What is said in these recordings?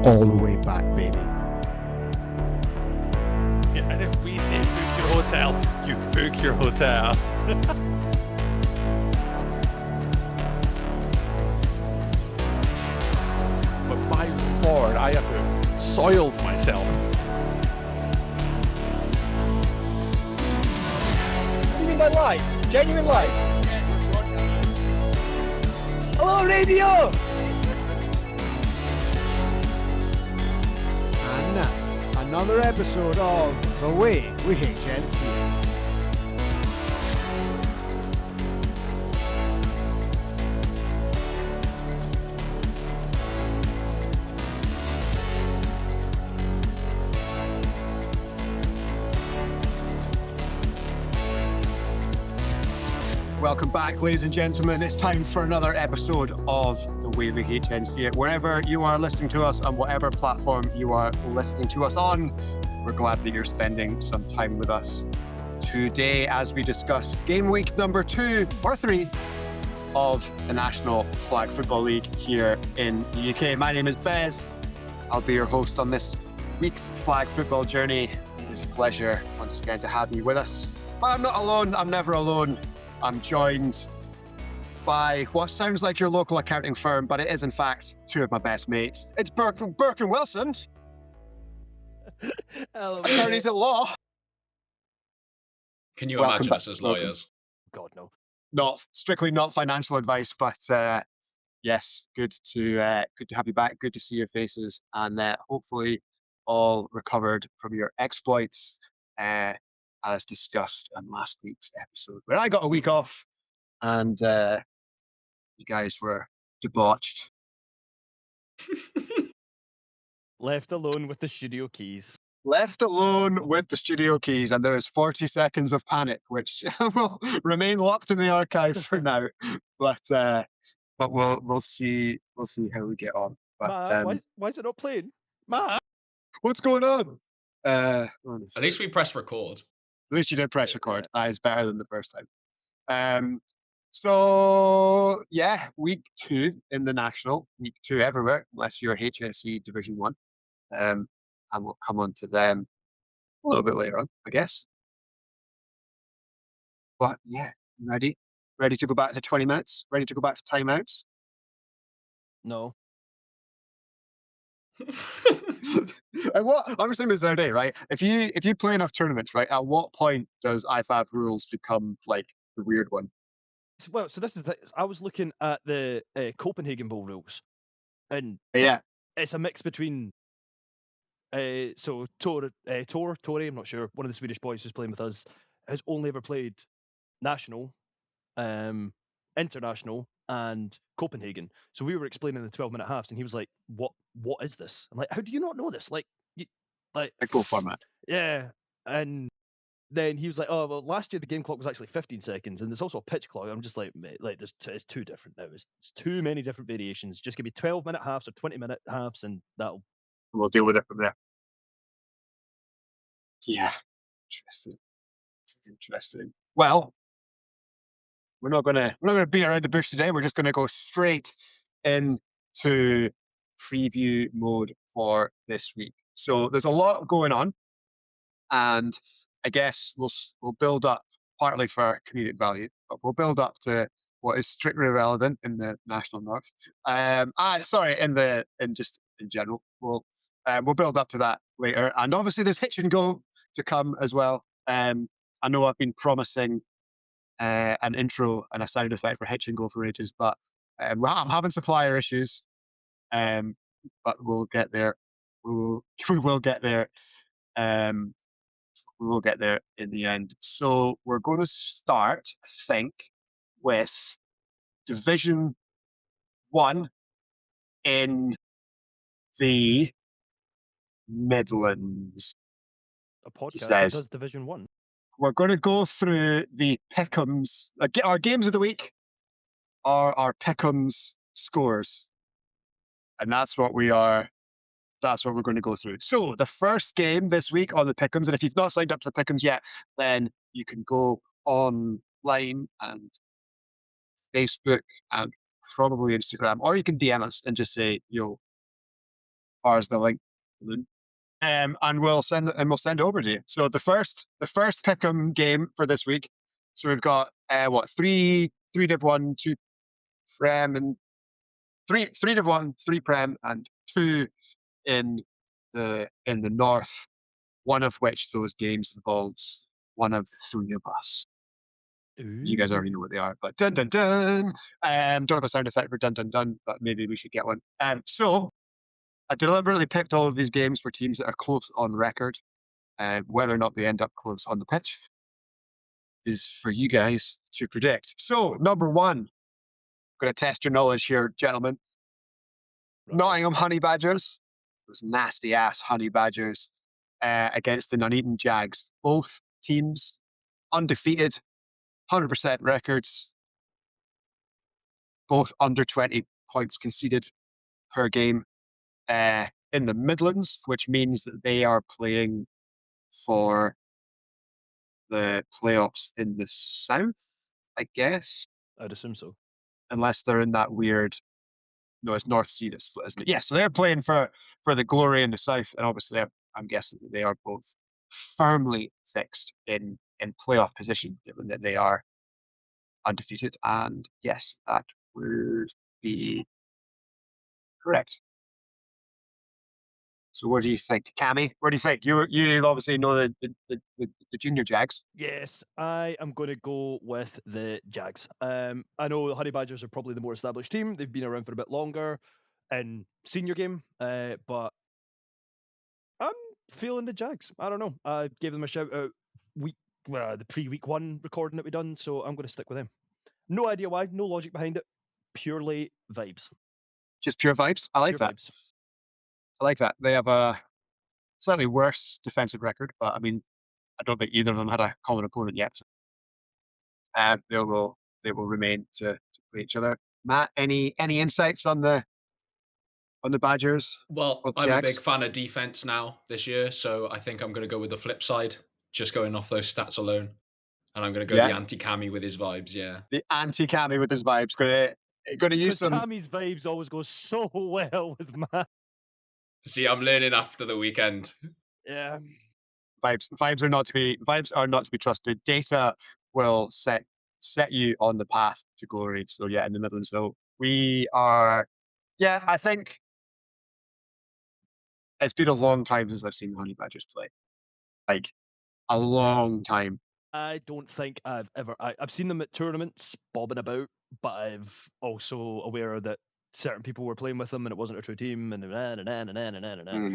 all the way back, baby. Yeah, and if we say book your hotel, you book your hotel. But my lord, I have soiled myself. What do you mean by live? Genuine live? Hello, radio! And now, another episode of The Way We Hitch and See It. Welcome back, ladies and gentlemen. It's time for another episode of The Way We Hitch and See It. Wherever you are listening to us, on whatever platform you are listening to us on, we're glad that you're spending some time with us today as we discuss game week number 2 or 3 of the National Flag Football League here in the UK. My name is Bez. I'll be your host on this week's flag football journey. It is a pleasure once again to have you with us. But I'm not alone. I'm never alone. I'm joined by what sounds like your local accounting firm, but it is in fact two of my best mates. It's Burke and Wilson, attorneys at law. Can you Welcome imagine back. us as Welcome. lawyers? God, no. Not strictly not financial advice, but yes, good to have you back. Good to see your faces, and hopefully all recovered from your exploits, as discussed in last week's episode, where I got a week off and you guys were debauched. Left alone with the studio keys. Left alone with the studio keys, and there is 40 seconds of panic, which will remain locked in the archive for now. But we'll see how we get on. But why is it not playing? Ma! what's going on? At least we press record. At least you did press record. That is better than the first time. So yeah, week 2 in the National, week 2 everywhere, unless you're HSE Division 1. And we'll come on to them a little bit later on, I guess. But yeah, ready to go back to 20 minutes? Ready to go back to timeouts? No. And what I was saying this other day, right? If you play enough tournaments, right, at what point does IFAB rules become like the weird one? Well, so this is I was looking at the Copenhagen Bowl rules, and Yeah, it's a mix between so Tori, I'm not sure, one of the Swedish boys who's playing with us, has only ever played national, international, and Copenhagen. So we were explaining the 12-minute halves, and he was like, "What is this?" I'm like, "How do you not know this?" Like a goal format. Yeah, and then he was like, "Oh well, last year the game clock was actually 15 seconds, and there's also a pitch clock." I'm just like, "Mate, like it's too different now. It's too many different variations. Just give me 12-minute halves or 20-minute halves, and We'll deal with it from there." Yeah, interesting. Well, we're not gonna beat around the bush today. We're just gonna go straight into preview mode for this week. So there's a lot going on, and I guess we'll build up partly for comedic value, but we'll build up to what is strictly relevant in the National North. Just in general. We'll build up to that later, and obviously there's Hitch and Go to come as well. I know I've been promising an intro and a sound effect for Hitch and Go for ages, but I'm having supplier issues. But we'll get there. We will get there. We will get there in the end. So we're going to start, I think, with Division 1 in the Midlands. a podcast says. that does Division 1. We're going to go through the pick'ems. Our games of the week are our pick'ems scores, and that's what we're going to go through. So the first game this week on the pick'ems, and if you've not signed up to the pick'ems yet, then you can go online and Facebook and probably Instagram, or you can DM us and just say, "Yo, far as the link. And we'll send it over to you. So the first pick'em game for this week. So we've got three Div 1, 2 Prem, and three Div 1, 3 Prem, and 2 in the north. One of which those games involves one of the three of us. You guys already know what they are, but dun dun dun. Don't have a sound effect for dun dun dun, but maybe we should get one. So I deliberately picked all of these games for teams that are close on record. Whether or not they end up close on the pitch is for you guys to predict. So number one, I'm going to test your knowledge here, gentlemen. Right. Nottingham Honey Badgers, those nasty ass Honey Badgers, against the Nuneaton Jags. Both teams undefeated, 100% records, both under 20 points conceded per game in the Midlands, which means that they are playing for the playoffs in the South, I guess. I'd assume so. Unless they're in that weird... No, it's North Sea that's split, isn't it? Yeah, so they're playing for the glory in the South, and obviously I'm guessing that they are both firmly fixed in playoff position, given that they are undefeated. And yes, that would be correct. So what do you think, Cammy? What do you think? You obviously know the junior Jags. Yes, I am going to go with the Jags. I know the Honey Badgers are probably the more established team. They've been around for a bit longer in senior game, but I'm feeling the Jags. I don't know. I gave them a shout out the pre-week 1 recording that we done, so I'm going to stick with them. No idea why, no logic behind it. Purely vibes. Just pure vibes? I like that. Vibes. I like that. They have a slightly worse defensive record, but I mean, I don't think either of them had a common opponent yet. They will remain to play each other. Matt, any insights on the Badgers? Well, I'm a big fan of defense now this year, so I think I'm going to go with the flip side, just going off those stats alone. And I'm going to go the anti-Cammy with his vibes, yeah. The anti-Cammy with his vibes. Going to use some... Cammy's vibes always go so well with Matt. See, I'm learning after the weekend. Yeah. Vibes are not to be trusted. Data will set you on the path to glory. So yeah, in the Midlands, so we are... Yeah, I think it's been a long time since I've seen the Honey Badgers play. Like, a long time. I don't think I've ever... I've seen them at tournaments, bobbing about, but I've also aware that certain people were playing with them and it wasn't a true team, and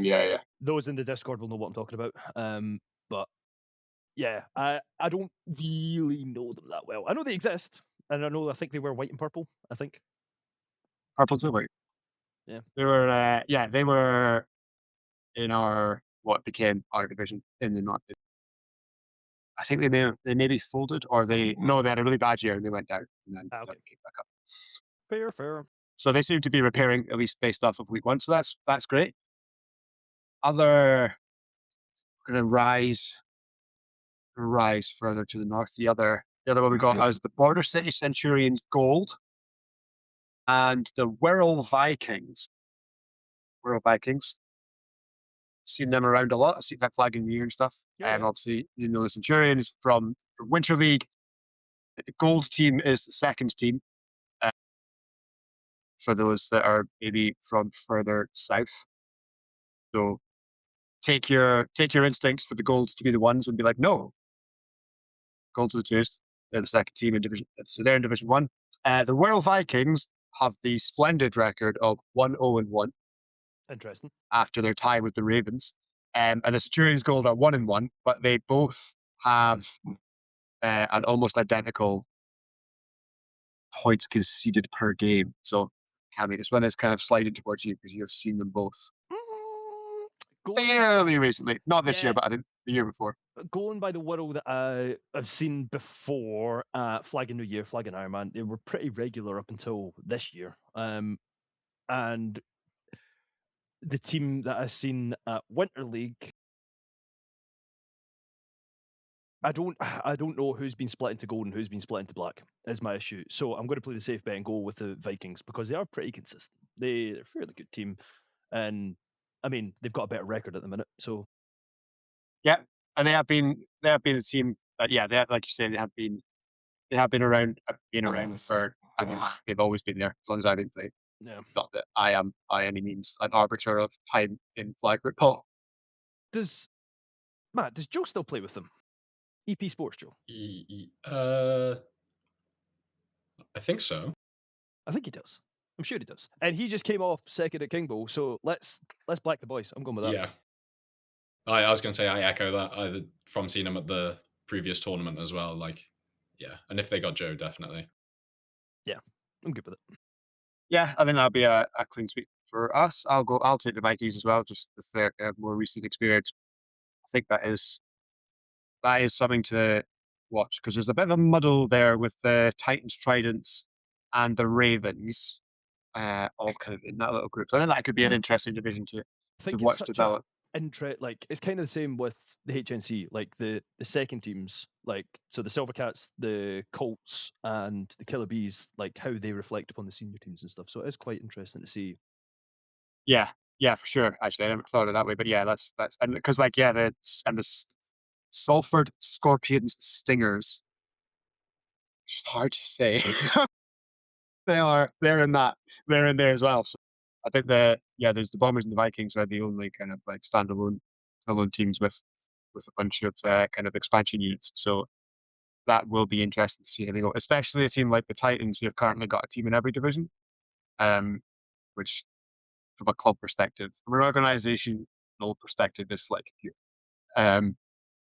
yeah. Those in the Discord will know what I'm talking about. But yeah, I don't really know them that well. I know they exist, and I think they wear white and purple, I think. Purple to white. Yeah. They were in what became our division in the North. I think they maybe folded, or they had a really bad year and they went down and then came back up. Fair. So they seem to be repairing, at least based off of week 1. So that's great. Other going to rise further to the north. The other one we got is the Border City Centurions Gold and the Wirral Vikings. Seen them around a lot. I've seen that flag in the year and stuff. And obviously, the Centurions from Winter League. The Gold team is the second team. For those that are maybe from further south. So take your instincts for the Golds to be the ones and be like, no. Golds are the twos. They're the second team in division. So they're in Division 1. The Wirral Vikings have the splendid record of 1-0-1. Interesting. After their tie with the Ravens. And the Centurions Gold are 1-1, but they both have an almost identical points conceded per game. So, Cammy, this one is kind of sliding towards you because you've seen them both fairly recently. Not this year, but I think the year before. Going by the Wirral that I've seen before, Flag and New Year, Flag and Ironman, they were pretty regular up until this year. And the team that I've seen at Winter League, I don't know who's been split into gold and who's been split into black is my issue. So I'm going to play the safe bet and go with the Vikings because they are pretty consistent. They're a fairly good team, and I mean, they've got a better record at the minute, so yeah, and they have been a team that they, like you say, they have been around for. I mean, they've always been there as long as I've been playing. yeah. Not that I am by any means an arbiter of time in flag football. Does Joe still play with them? EP Sports Joe? I think so. I think he does. I'm sure he does. And he just came off second at King Bowl, so let's black the boys. I'm going with that. Yeah. I was going to say I echo that from seeing him at the previous tournament as well. Like, yeah, and if they got Joe, definitely. Yeah, I'm good with it. Yeah, I think that'll be a clean sweep for us. I'll take the Vikings as well, just with their more recent experience. I think that is something to watch because there's a bit of a muddle there with the Titans, Tridents, and the Ravens, all kind of in that little group. So I think that could be an interesting division to watch develop. Like it's kind of the same with the HNC, like the second teams, like so the Silvercats, the Colts, and the Killer Bees, like how they reflect upon the senior teams and stuff. So it is quite interesting to see. Yeah, for sure. Actually, I never thought of it that way, but yeah, that's and because the Salford Scorpions Stingers. It's just hard to say. They're in there as well. So I think there's the Bombers and the Vikings are the only kind of like standalone teams with a bunch of kind of expansion units. So that will be interesting to see how they go, especially a team like the Titans, who have currently got a team in every division, which from a club perspective, from an organizational perspective, is like huge.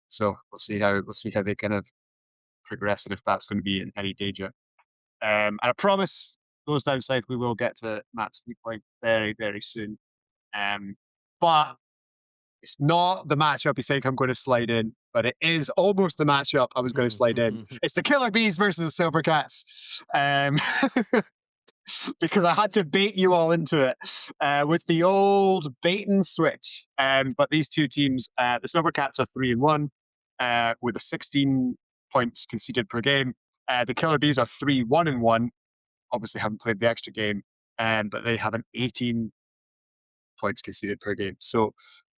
So we'll see how they kind of progress and if that's going to be in any danger. And I promise those downside we will get to Matt's viewpoint very, very soon. But it's not the matchup you think I'm going to slide in, but it is almost the matchup I was going to slide in. It's the Killer Bees versus the Silvercats. Because I had to bait you all into it with the old bait and switch. But these two teams, the Silvercats are 3-1 with a 16 points conceded per game. The Killer Bees are 3-1-1. Obviously, haven't played the extra game, but they have an 18 points conceded per game. So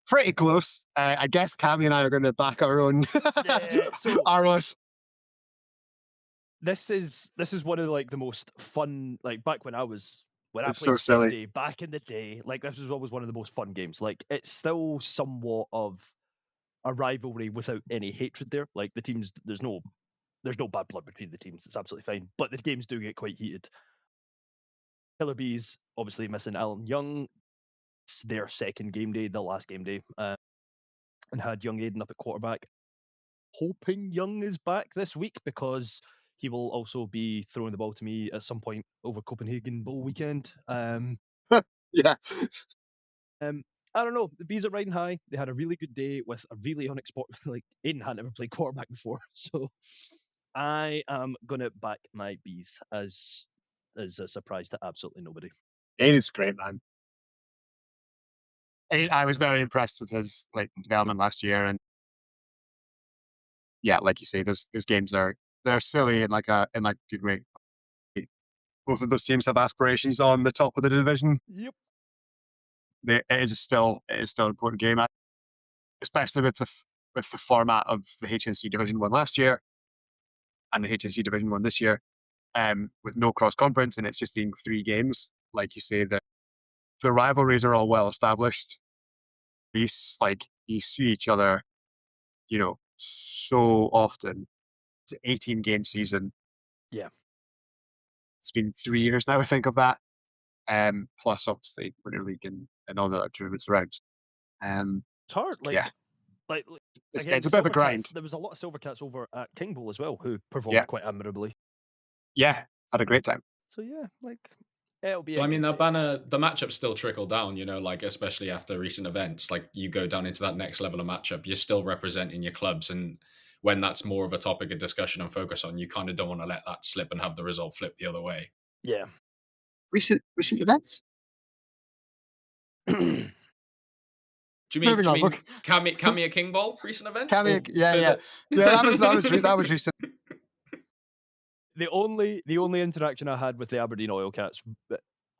pretty close. I guess Cammy and I are going to back our own. Our own. This is one of like the most fun, like back when I played so silly. Day back in the day, like this was always one of the most fun games. Like it's still somewhat of a rivalry without any hatred there. Like the teams, there's no bad blood between the teams. It's absolutely fine. But the games do get quite heated. Killer Bees obviously missing Alan Young. It's their second game day, the last game day, and had Young Aiden up at quarterback. Hoping Young is back this week because he will also be throwing the ball to me at some point over Copenhagen Bowl weekend. Yeah. I don't know. The Bees are riding high. They had a really good day with a really unexpected. Like Aiden had never played quarterback before, so I am gonna back my Bees as a surprise to absolutely nobody. Aiden's great, man. I was very impressed with his development last year, and yeah, like you say, those games they're silly in a good way. Both of those teams have aspirations on the top of the division. Yep. It is still an important game, especially with the format of the HNC Division 1 last year and the HNC Division 1 this year, with no cross conference, and it's just being 3 games. Like you say, the rivalries are all well established. You see each other, so often. It's an 18-game season. Yeah. It's been 3 years now, I think, of that. Plus, obviously, Winter League and all the other tournaments around. It's hard. It's again, a bit of a grind. There was a lot of Silvercats over at King Bowl as well who performed quite admirably. Yeah, had a great time. So yeah, it'll be. Well, I mean, the matchups still trickle down, especially after recent events. Like you go down into that next level of matchup, you're still representing your clubs, and when that's more of a topic of discussion and focus on, you kind of don't want to let that slip and have the result flip the other way. Yeah. Recent events. Do you mean Cammy at King Bowl recent events? Yeah. That was recent. The only interaction I had with the Aberdeen Oil Cats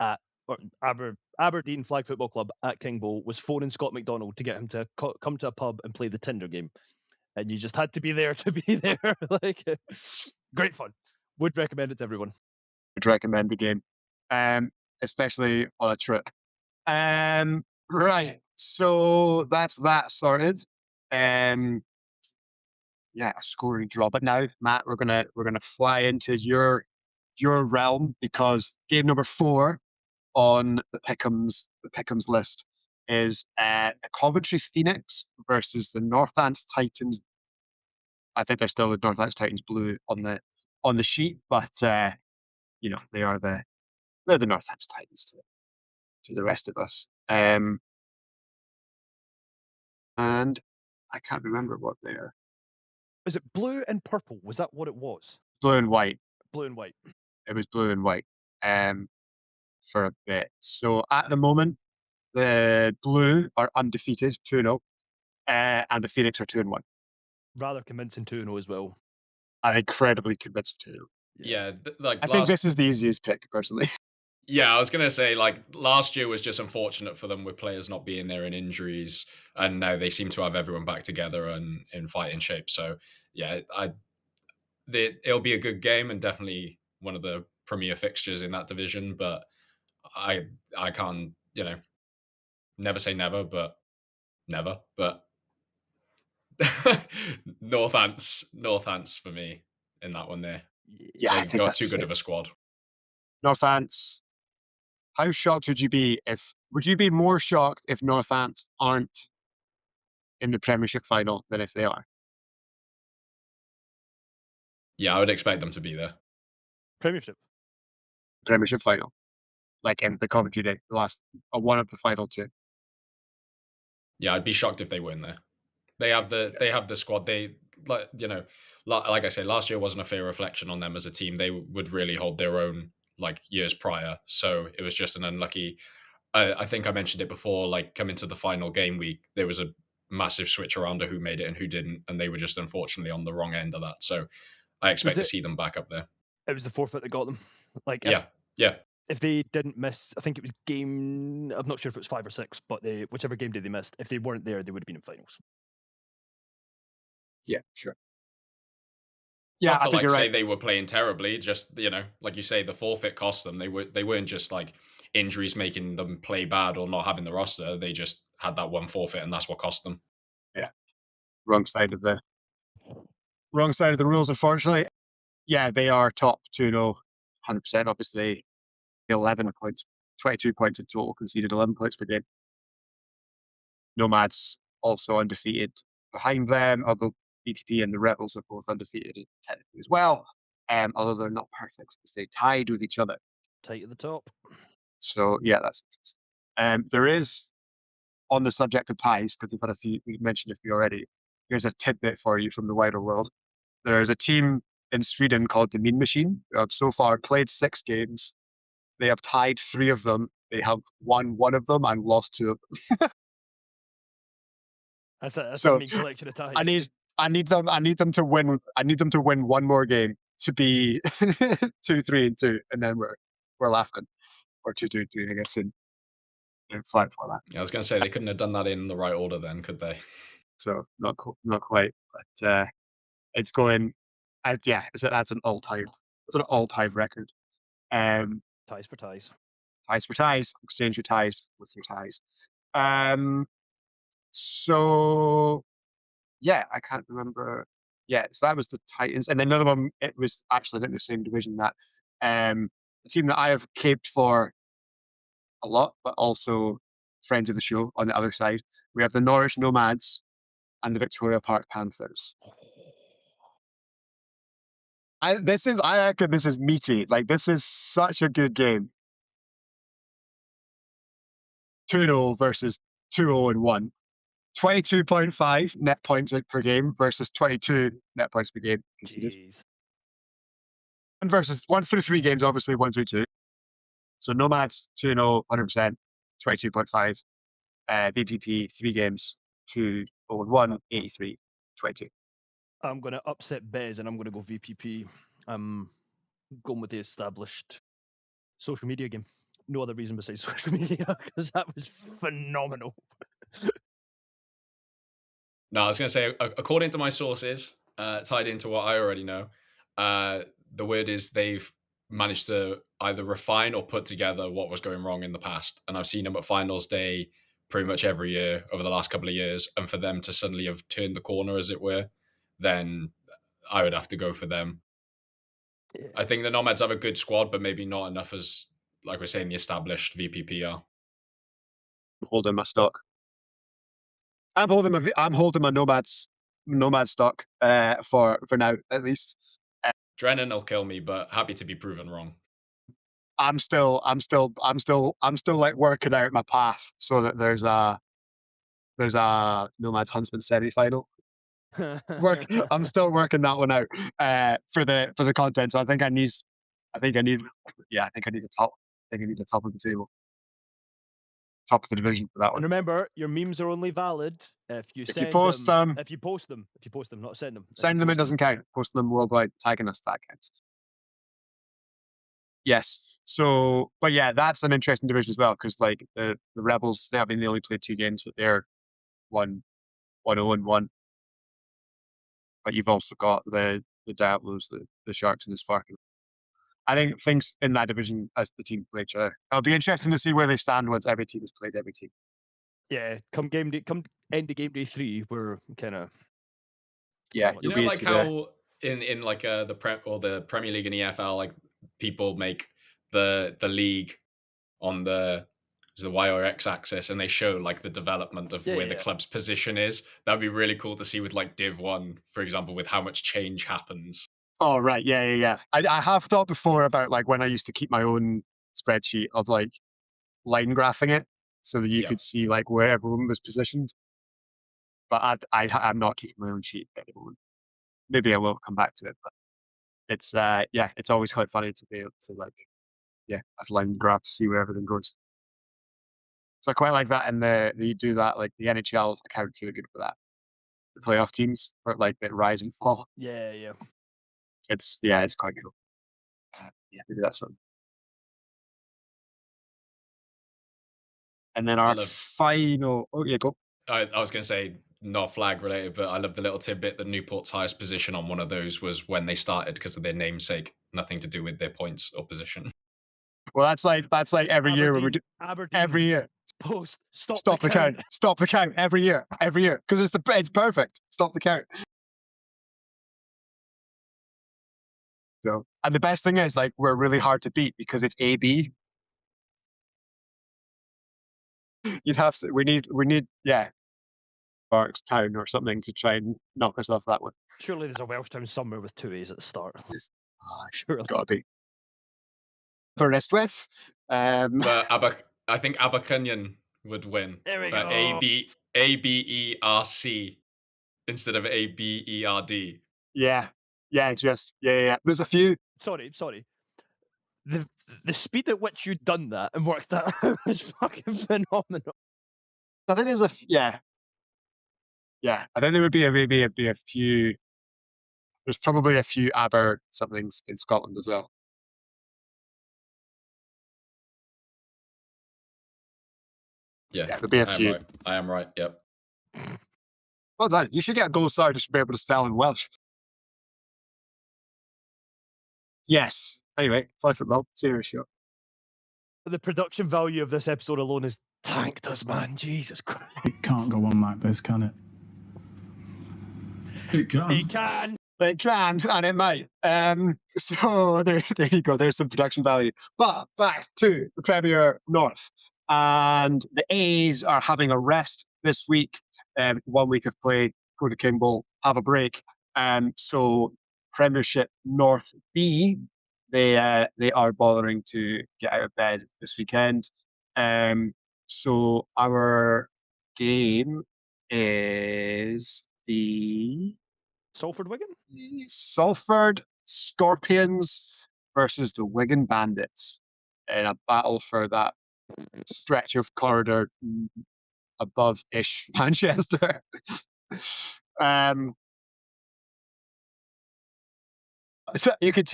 at or Aberdeen Flag Football Club at Kingbowl was phoning Scott McDonald to get him to come to a pub and play the Tinder game, and you just had to be there to be there. Like, great fun. Would recommend it to everyone. Would recommend the game, especially on a trip. Right, so that's that sorted. Yeah, a scoring draw. But now, Matt, we're gonna fly into your realm, because game number 4 on the Pick'ems list is the Coventry Phoenix versus the Northants Titans. I think they're still the Northants Titans blue on the sheet, but you know, they're the Northants Titans to the rest of us. And I can't remember what they are. Is it blue and purple? Was that what it was? Blue and white. Blue and white. It was blue and white for a bit. So at the moment, the blue are undefeated, 2-0, and the Phoenix are 2-1. Rather convincing 2-0 as well. I'm incredibly convinced 2-0. Yeah, like I think this is the easiest pick, personally. Yeah, I was going to say, like, last year was just unfortunate for them with players not being there and injuries, and now they seem to have everyone back together and in fighting shape. So, yeah, it'll be a good game and definitely one of the premier fixtures in that division. But I can't, never say never, but never. But Northants for me in that one there. Yeah, I They've think got that's too the good same. of a squad. Northants. How shocked would you be more shocked if Northants aren't in the Premiership final than if they are? Yeah, I would expect them to be there. Premiership final, like in the Coventry day, the last one of the final 2. Yeah, I'd be shocked if they weren't there. They have the squad. They like I say, last year wasn't a fair reflection on them as a team. They would really hold their own like years prior. So it was just an unlucky. I think I mentioned it before. Like coming to the final game week, there was a massive switch around of who made it and who didn't, and they were just unfortunately on the wrong end of that. So I expect to see them back up there. It was the forfeit that got them. Like yeah. If they didn't miss, I think it was game. I'm not sure if it was 5 or 6, but whichever game day they missed, if they weren't there, they would have been in finals. Yeah, sure. Yeah, Not to I think you're say right. they were playing terribly. Just like you say, the forfeit cost them. They weren't just like injuries making them play bad or not having the roster. They just had that one forfeit, and that's what cost them. Yeah, wrong side of the rules, unfortunately. Yeah, they are top 2-0, 100%. Obviously, 11 points, 22 points in total, conceded 11 points per game. Nomads also undefeated behind them, although BPP and the Rebels are both undefeated technically as well, although they're not perfect because they tied with each other. Tight at the top. So, yeah, that's interesting. There is, on the subject of ties, because we've mentioned a few already, here's a tidbit for you from the wider world. There's a team in Sweden called the Mean Machine, who have so far played 6 games. They have tied 3 of them. They have won 1 of them and lost 2 of them. That's So, a mean collection of ties. I need them to win. I need them to win 1 more game to be 2-3-2, and then we're laughing, or 2-2-3, I guess, in flag format. Yeah, I was going to say they couldn't have done that in the right order, then, could they? So not quite, but it's going. Yeah, that's an all-time. It's an all-time record. Ties for ties. Ties for ties. Exchange your ties with your ties. So yeah, I can't remember. Yeah, so that was the Titans, and then another one. It was actually, I think, the same division, that a team that I have caped for a lot, but also friends of the show on the other side. We have the Norwich Nomads and the Victoria Park Panthers. I reckon this is meaty. Like, this is such a good game. 2-0 versus 2-0-1. 22.5 net points per game versus 22 net points per game conceded. Jeez. And versus 1 through 3 games, obviously 1 through 2. So Nomads 2-0, 100%, 22.5. BPP 3 games, 2-0-1, 83, 22. I'm going to upset Bez and I'm going to go VPP. I'm going with the established social media game. no other reason besides social media, because that was phenomenal. No, I was going to say, according to my sources, tied into what I already know, the word is they've managed to either refine or put together what was going wrong in the past. And I've seen them at finals day pretty much every year over the last couple of years. And for them to suddenly have turned the corner, as it were, then I would have to go for them. Yeah. I think the Nomads have a good squad, but maybe not enough as, like we're saying, the established VPP are. Holding my stock. I'm holding my nomad stock for now at least. Drennan will kill me, but happy to be proven wrong. I'm still like working out my path so that there's a Nomads Huntsman semi-final. I'm still working that one out for the content. So I think I need a top. I think I need a top of the table, top of the division for that And one. remember, your memes are only valid if you post them. If you post them, not send them. Send them, it doesn't count. Post them worldwide, tagging us, that counts. Yes. So, but yeah, that's an interesting division as well, because like the Rebels, they only played 2 games, but they're 1-0 and 1. But you've also got the Diablos, the Sharks, and the Sparkles. I think things in that division as the team play each other. It'll be interesting to see where they stand once every team has played every team. Yeah, come end of game day 3, we're kind of. Yeah, you know, like how in like the Premier League and EFL, like people make the league on the Y or X axis, and they show like the development of where the club's position is. That'd be really cool to see with like Div 1, for example, with how much change happens. Oh right, yeah. I have thought before about like when I used to keep my own spreadsheet of like line graphing it so that you could see like where everyone was positioned. But I'm not keeping my own sheet at the moment. Maybe I will come back to it, but it's it's always quite funny to be able to like as line graphs see where everything goes. So I quite like that, and you do that like the NHL account's really good for that. The playoff teams for like the rise and fall. Yeah. It's quite cool. Maybe that's something. And then our final. Oh yeah, go. I was going to say not flag related, but I love the little tidbit that Newport's highest position on one of those was when they started because of their namesake, nothing to do with their points or position. Well, that's like every year when we do Aberdeen. Every year. Post. Stop the count. Stop the count every year. Because it's perfect. Stop the count. So, and the best thing is like we're really hard to beat because it's AB. We need Barks Town or something to try and knock us off that one. Surely there's a Welsh town somewhere with 2 A's at the start. Sure, gotta be. Berestwith. But I think Abercynnion would win. There we go. ABERC instead of ABERD. Yeah. There's a few. Sorry. The speed at which you'd done that and worked that out was fucking phenomenal. I think there's I think there would be maybe a few. There's probably a few Aber somethings in Scotland as well. Yeah, there'll be a few. Right. I am right. Yep. Well done. You should get a gold star just to be able to spell in Welsh. Yes. Anyway, Fly Football, serious show. The production value of this episode alone is tanked us, man. Jesus Christ. It can't go on like this, can it? It can. It can. It can, and it might. So there you go. There's some production value. But back to the Premier North. And the A's are having a rest this week. 1 week of play, go to King Bowl, have a break. So Premiership North B, they are bothering to get out of bed this weekend. So our game is the Salford Scorpions versus the Wigan Bandits in a battle for that stretch of corridor above-ish Manchester. You could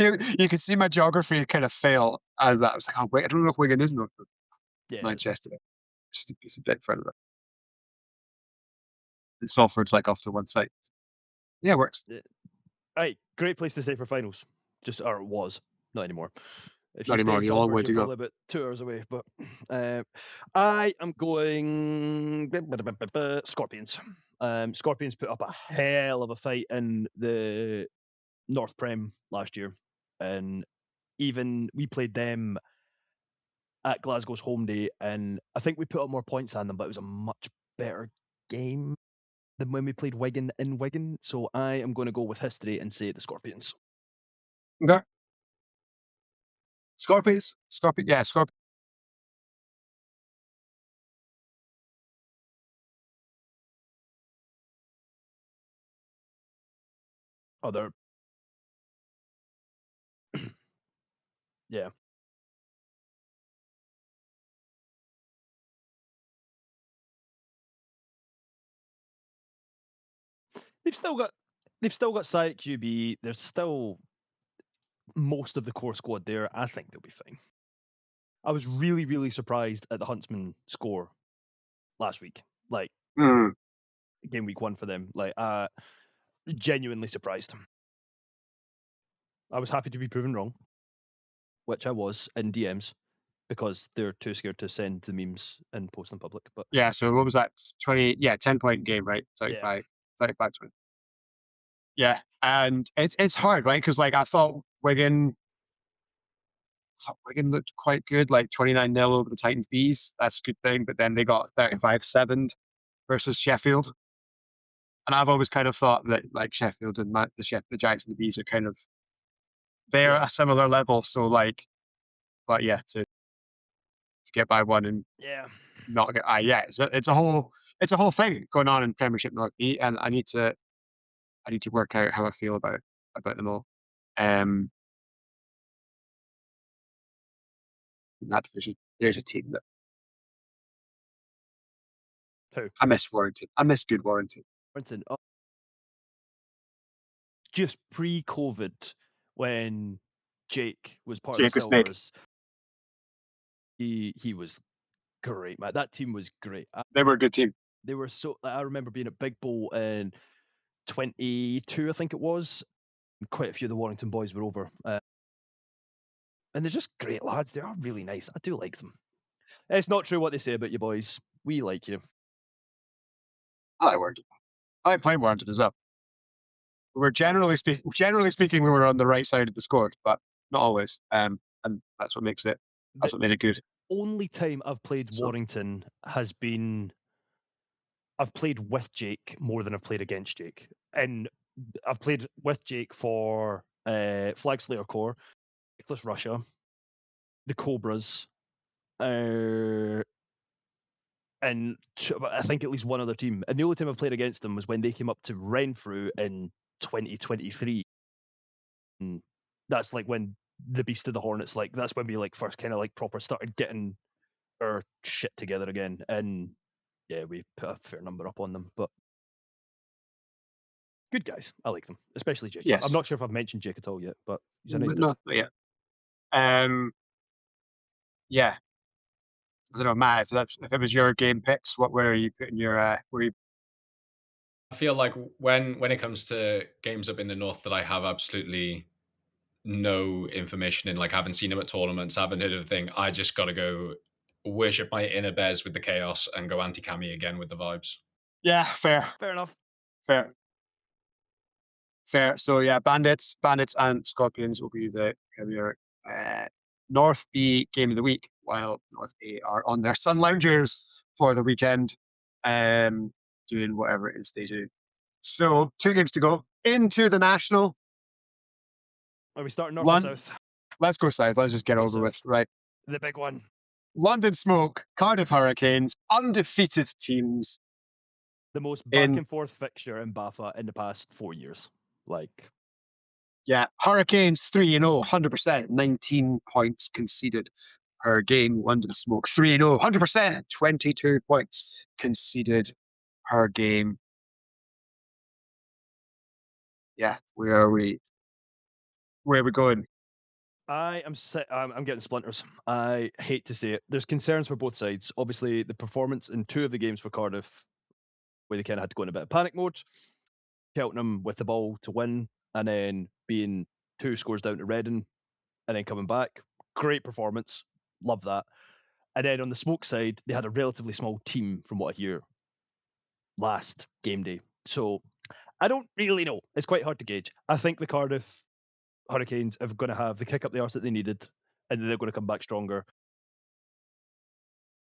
see my geography kind of fail as that. I was like, oh wait, I don't know if Wigan is North Yeah. Manchester. It's a bit further. And Salford's like off to one side. Yeah, it works. Right, great place to stay for finals. Or it was, not anymore. If Not you stay anymore, in you a long way Salford, to you're go. probably about 2 hours away. But I am going Scorpions. Scorpions put up a hell of a fight in the North Prem last year, and even we played them at Glasgow's home day, and I think we put up more points on them, but it was a much better game than when we played Wigan in Wigan. So I am going to go with history and say the Scorpions. Okay. Scorpions. Yeah, Scorpions. Other, yeah. They've still got Syke QB. There's still most of the core squad there. I think they'll be fine. I was really, really surprised at the Huntsman score last week. Like game week 1 for them. Like genuinely surprised. I was happy to be proven wrong, which I was in DMs because they're too scared to send the memes and post in public. But yeah, so what was that? 20? Yeah, 10-point game, right? 35, 20. Yeah, and it's hard, right? Because like I thought Wigan looked quite good, like 29-0 over the Titans Bees. That's a good thing. But then they got 35-7 versus Sheffield. And I've always kind of thought that like Sheffield and the Giants and the Bees are kind of they're a similar level. So like, but yeah, to get by one and not get it's a whole thing going on in Premiership North B, and I need to work out how I feel about them all. In that division, there's a team that who? I miss Warrington. I miss good Warrington. Just pre-COVID, when Jake was part Jake of the Snake. Silvers, he was great, man. That team was great. They were a good team. They were so. I remember being at Big Bowl in 22, I think it was. Quite a few of the Warrington boys were over, and they're just great lads. They are really nice. I do like them. It's not true what they say about you boys. We like you. I like Warrington. I like playing Warrington as well. We're generally speaking, we were on the right side of the score, but not always. And that's what makes it. That's what made it good. Only time I've played Warrington has been I've played with Jake more than I've played against Jake, and I've played with Jake for Flag Slayer Corps, Reckless Russia, the Cobras, and I think at least one other team. And the only time I've played against them was when they came up to Renfrew in 2023. And that's like when the Beast of the Hornets, like that's when we like first kind of like proper started getting our shit together again. And yeah, we put a fair number up on them, but good guys. I like them, especially Jake. Yes. I'm not sure if I've mentioned Jake at all yet, but he's a nice dude. Not yet. Yeah. I don't know, Matt. If it was your game picks, what were you putting your? I feel like when it comes to games up in the north that I have absolutely no information in, like haven't seen them at tournaments, haven't heard of the thing, I just got to go worship my inner bears with the chaos and go anti-cami again with the vibes. Yeah, fair. Fair enough. Fair. So yeah, Bandits and Scorpions will be the Premier North B game of the week, while North A are on their sun loungers for the weekend, doing whatever it is they do. So 2 games to go into the National. Are we starting north or south? Let's go south. Let's just get over with, right? The big one. London Smoke, Cardiff Hurricanes, undefeated teams. The most back and forth fixture in BAFA in the past 4 years. Yeah, Hurricanes 3-0, 100%, 19 points conceded per game. London Smoke 3-0, 100%, 22 points conceded per game. Yeah, where are we? Where are we going? I'm getting splinters. I hate to say it. There's concerns for both sides. Obviously, the performance in 2 of the games for Cardiff, where they kind of had to go in a bit of panic mode. Cheltenham with the ball to win, and then being 2 scores down to Reading, and then coming back. Great performance. Love that. And then on the Smoke side, they had a relatively small team, from what I hear, last game day. So I don't really know. It's quite hard to gauge. I think the Cardiff Hurricanes are going to have the kick up the arse that they needed, and they're going to come back stronger.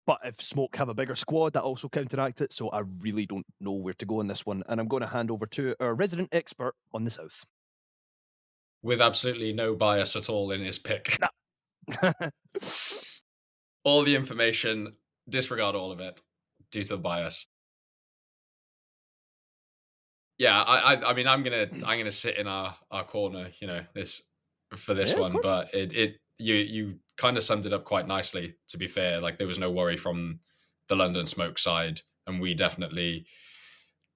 But if Smoke have a bigger squad, that also counteracts it. So I really don't know where to go on this one. And I'm going to hand over to our resident expert on the South. With absolutely no bias at all in his pick. Nah. All the information, disregard all of it due to the bias. Yeah, I mean, I'm gonna sit in our corner, this for this one, but you kind of summed it up quite nicely. To be fair, like there was no worry from the London Smoke side, and we definitely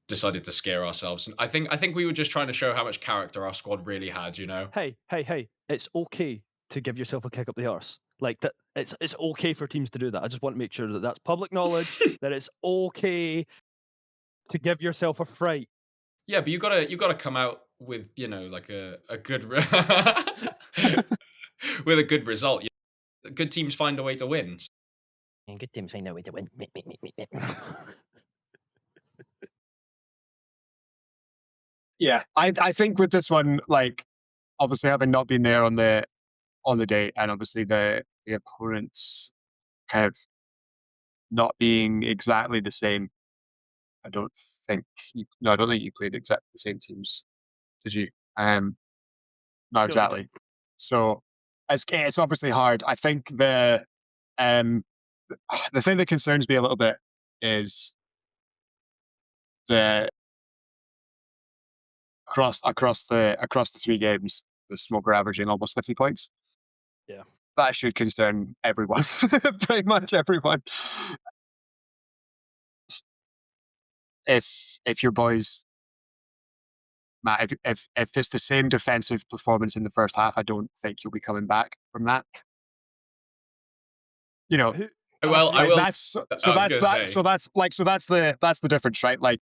decided to scare ourselves. And I think we were just trying to show how much character our squad really had. Hey! It's okay to give yourself a kick up the arse. Like that, it's okay for teams to do that. I just want to make sure that that's public knowledge. That it's okay to give yourself a fright. Yeah, but you gotta come out with like a good with a good result. Good teams find a way to win. And good teams find a way to win. Yeah, I think with this one, like obviously having not been there on the day, and obviously the opponents kind of not being exactly the same. I don't think you played exactly the same teams, did you? Not exactly. So it's obviously hard. I think the thing that concerns me a little bit is the across the 3 games, the Smoke are averaging almost 50 points. Yeah. That should concern everyone, pretty much everyone. If your boys, Matt, if it's the same defensive performance in the first half, I don't think you'll be coming back from that. Well, I will. That's the difference, right? Like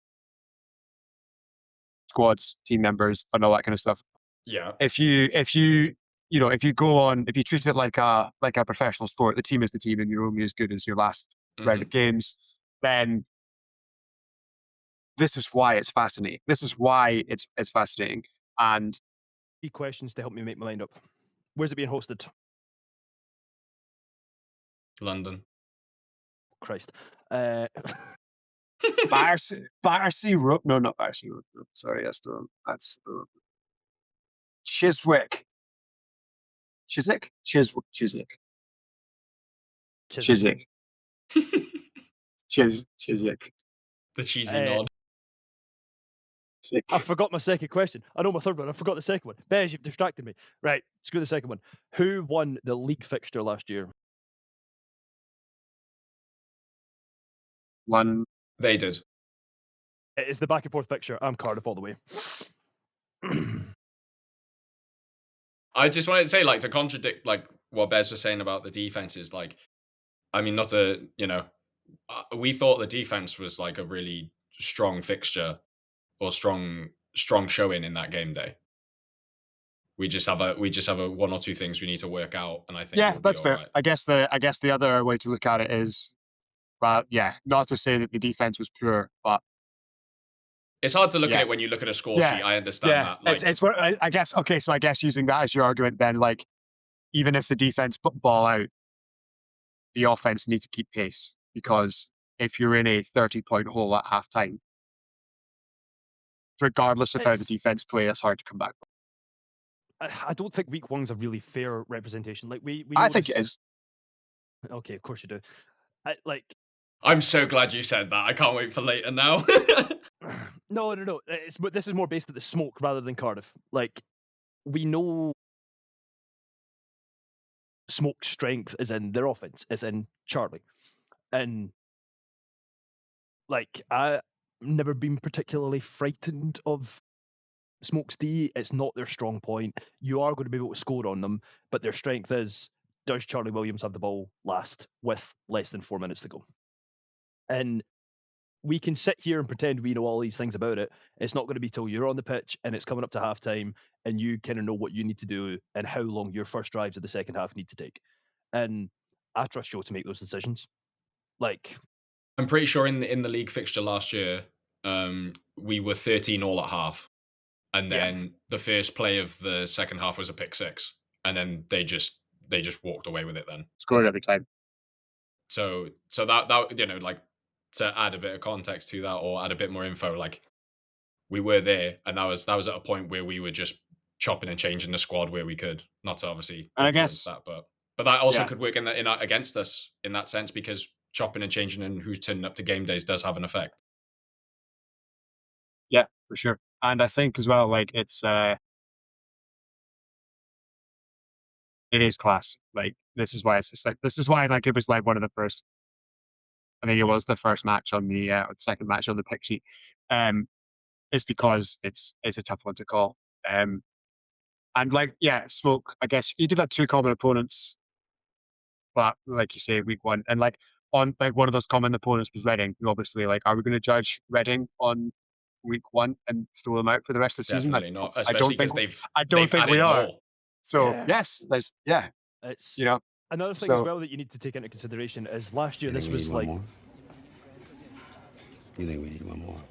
squads, team members, and all that kind of stuff. Yeah. If you treat it like a professional sport, the team is the team, and you're only as good as your last round of games, then this is why it's fascinating. This is why it's fascinating. And 3 questions to help me make my mind up. Where's it being hosted? London. Christ. Battersea Road. No, not Battersea Road. No, sorry, that's the Chiswick. Chiswick. Chiswick. The cheesy nod. I forgot my second question. I know my third one. I forgot the second one. Bez, you've distracted me. Right, screw the second one. Who won the league fixture last year? One. They did. It's the back and forth fixture. I'm Cardiff all the way. I just wanted to say, like, to contradict like what Bez was saying about the defenses, like, I mean, not to, we thought the defense was like a really strong fixture or strong showing in that game day. We just have a 1 or 2 things we need to work out, and I think Yeah, we'll that's be fair. all right. I guess the other way to look at it is, well, yeah, not to say that the defense was poor, but it's hard to look at it when you look at a score sheet. I understand that. Like, it's I guess okay. So I guess using that as your argument, then, like, even if the defense put the ball out, the offense needs to keep pace, because if you're in a 30-point hole at halftime, regardless of how the defense play, it's hard to come back. I don't think week 1's a really fair representation. Like we I think it is. Okay, of course you do. I'm so glad you said that. I can't wait for later now. No. This is more based at the Smoke rather than Cardiff. Like, we know Smoke's strength is in their offense, is in Charlie. And, like, I've never been particularly frightened of Smokes D, it's not their strong point. You are going to be able to score on them, but their strength is, does Charlie Williams have the ball last with less than 4 minutes to go? And we can sit here and pretend we know all these things about it. It's not going to be till you're on the pitch and it's coming up to halftime and you kind of know what you need to do and how long your first drives of the second half need to take. And I trust Joe to make those decisions. Like, I'm pretty sure in the league fixture last year, we were 13 all at half, and then the first play of the second half was a pick six, and then they just walked away with it. Then Scored every time. So that you know, like, to add a bit of context to that or add a bit more info, like, we were there, and that was at a point where we were just chopping and changing the squad where we could, not to obviously And I influence guess that, but that also yeah. could work in against us in that sense, because chopping and changing and who's turning up to game days does have an effect. Yeah, for sure. And I think as well, like, it is class. Like, this is why it's just like, this is why, like, it was like one of the first, I think it was the first match on the or the second match on the pick sheet. It's because it's a tough one to call. And like, yeah, Smoke, I guess you did have two common opponents, but like you say, week one, and like on like one of those common opponents was Reading. Who obviously, like, are we going to judge Reading on week one and throw them out for the rest of the season? Definitely not, I especially don't think because I don't think we added are. more. So Yeah. yes, there's it's, you know, another thing as well that you need to take into consideration is last year this was like, You think we need one more?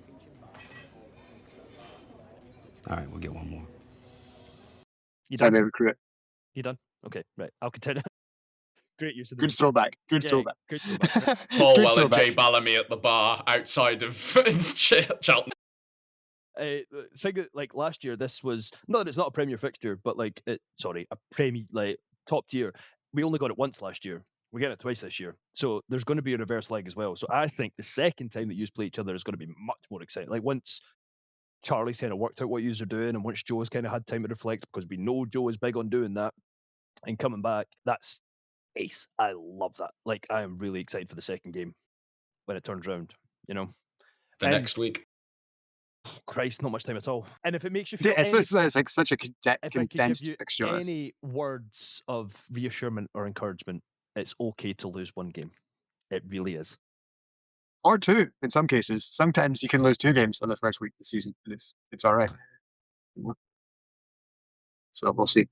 All right, we'll get one more. you so they done? recruit. You done? Okay, right. I'll continue. Great use of the Good throwback. Good Yeah, throwback. good throwback. Paul Good and Jay throwback. Bellamy at the bar outside of Cheltenham. Thing that, like, last year, this was not that it's not a Premier fixture, but like a Premier, like, top tier. We only got it once last year. We're getting it twice this year, so there's going to be a reverse leg as well. So I think the second time that you play each other is going to be much more exciting. Like, once Charlie's kind of worked out what you are doing, and once Joe's kind of had time to reflect, because we know Joe is big on doing that and coming back, that's ace. I love that. Like, I am really excited for the second game when it turns around. You know, And- next week. Christ, not much time at all. And if it makes you feel It's like such a if I could give condensed you fixture list. any words of reassurance or encouragement, it's okay to lose one game. It really is. Or two in some cases. Sometimes you can lose two games on the first week of the season, and it's all right. So we'll see.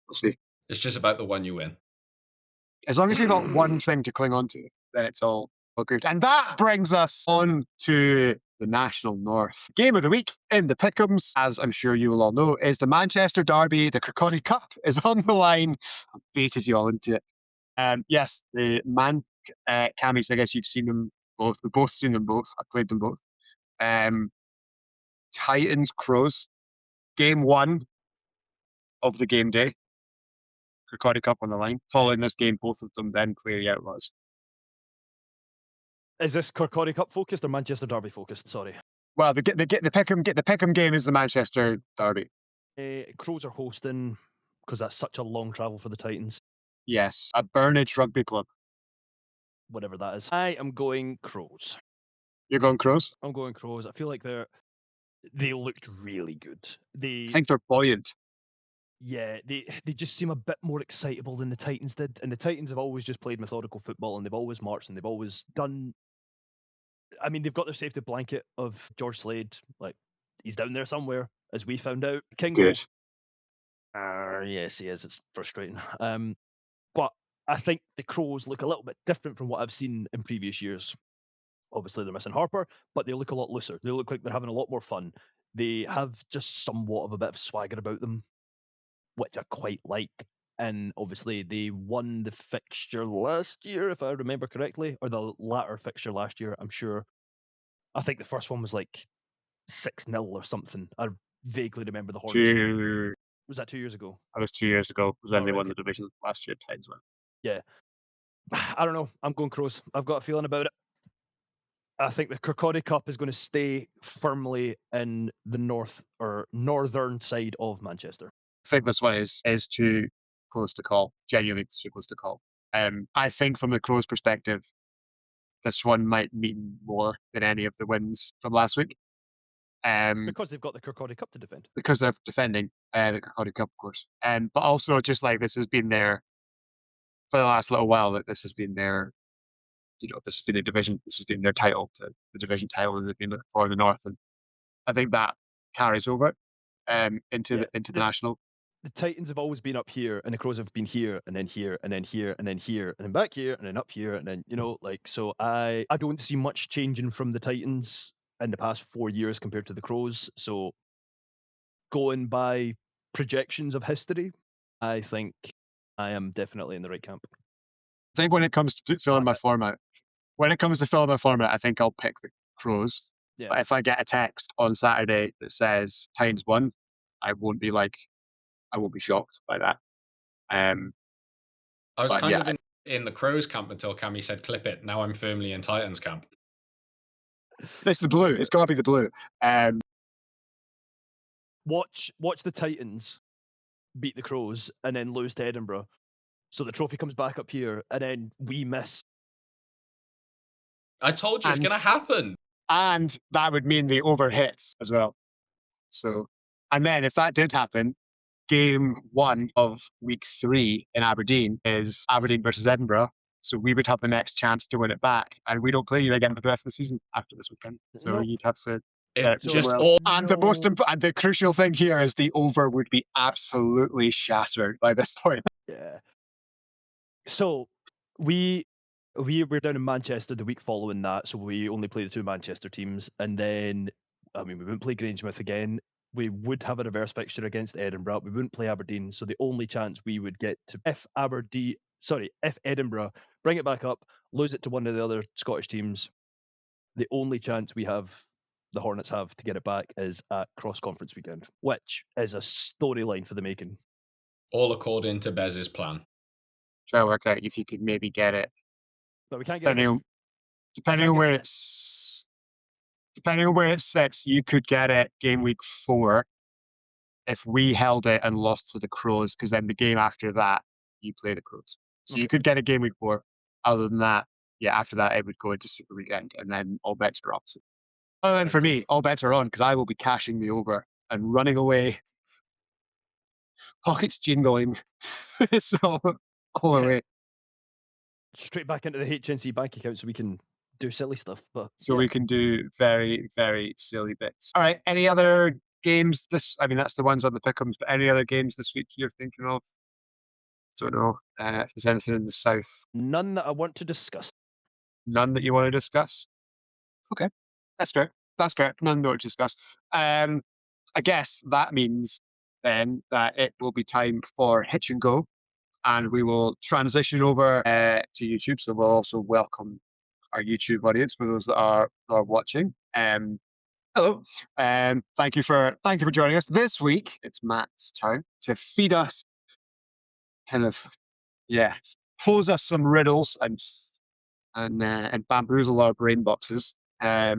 We'll see. It's just about the one you win. As long as you've got one thing to cling on to, then it's all good. And that brings us on to the National North. Game of the week in the Pick'ems, as I'm sure you will all know, is the Manchester Derby. The Kirkcaldy Cup is on the line. I've baited you all into it. Yes, the Cammies, I guess you've seen them both. We've both seen them both. I've played them both. Titans, Crows. Game one of the game day. Kirkcaldy Cup on the line. Following this game, both of them then clear the Outlaws. Is this Kirkcaldy Cup focused or Manchester Derby focused? Sorry. Well, the Pick'em game is the Manchester Derby. Crows are hosting because that's such a long travel for the Titans. Yes, at Burnage Rugby Club. Whatever that is. I am going Crows. You're going Crows? I'm going Crows. I feel like they looked really good. I think they're buoyant. Yeah, they just seem a bit more excitable than the Titans did. And the Titans have always just played methodical football, and they've always marched, and they've always done. I mean, they've got their safety blanket of George Slade. Like, he's down there somewhere, as we found out. Kingle. Good. Yes, he is. It's frustrating. But I think the Crows look a little bit different from what I've seen in previous years. Obviously, they're missing Harper, but they look a lot looser. They look like they're having a lot more fun. They have just somewhat of a bit of swagger about them, which I quite like. And obviously, they won the fixture last year, if I remember correctly, or the latter fixture last year, I'm sure. I think the first one was like 6-0 or something. I vaguely remember the Hornets. Was that 2 years ago? That was 2 years ago. Was when they right, won the division last year. Titans won. Yeah. I don't know. I'm going Crows. I've got a feeling about it. I think the Kirkcaldy Cup is going to stay firmly in the northern side of Manchester. I think this one is too close to call. Genuinely too close to call. I think from the Crows' perspective, this one might mean more than any of the wins from last week. Because they've got the Kirkcaldy Cup to defend. Because they're defending the Kirkcaldy Cup, of course. But also just like this has been their for the last little while. That this has been their, this has been their division. This has been their title, the division title that they've been looking for in the North, and I think that carries over into the national. The Titans have always been up here, and the Crows have been here, and then here, and then here, and then here, and then back here, and then up here, and then so I don't see much changing from the Titans in the past 4 years compared to the Crows. So going by projections of history, I think I am definitely in the right camp. I think when it comes to filling my format, I think I'll pick the Crows. Yeah. But if I get a text on Saturday that says Titans won, I won't be shocked by that. I was kind of in the Crows camp until Cammy said clip it. Now I'm firmly in Titans camp. It's the blue. It's got to be the blue. Watch the Titans beat the Crows and then lose to Edinburgh. So the trophy comes back up here, and then we miss. I told you it's going to happen. And that would mean the over hits as well. So, and then if that did happen, game 1 of week 3 in Aberdeen is Aberdeen versus Edinburgh. So we would have the next chance to win it back, and we don't play you again for the rest of the season after this weekend. So you'd have to. And the crucial thing here is the over would be absolutely shattered by this point. Yeah. So we were down in Manchester the week following that, so we only played the 2 Manchester teams, and then we wouldn't play Grangemouth again. We would have a reverse fixture against Edinburgh. We wouldn't play Aberdeen, so the only chance we would get to if Edinburgh bring it back up, lose it to one of the other Scottish teams, the only chance the Hornets have to get it back is at cross-conference weekend, which is a storyline for the making. All according to Bez's plan. Try to work out if you could maybe get it. But we can't get depending on where it sits, you could get it game week 4 if we held it and lost to the Crows, because then the game after that you play the Crows. So you could get a game week 4. Other than that, after that it would go into Super Weekend, and then all bets are off. Other than for me, all bets are on, because I will be cashing the over and running away. Pockets jingling. So all the way. Straight back into the HNC bank account so we can do silly stuff. We can do very, very silly bits. All right. Any other games that's the ones on the pick'ems, but any other games this week you're thinking of? Don't know if there's anything in the south. None that I want to discuss. None that you want to discuss? Okay. That's fair. None to discuss. I guess that means then that it will be time for Hitch and Go, and we will transition over to YouTube. So we'll also welcome our YouTube audience for those that are watching. Hello, thank you for joining us this week. It's Matt's turn to feed us, pose us some riddles and bamboozle our brain boxes. I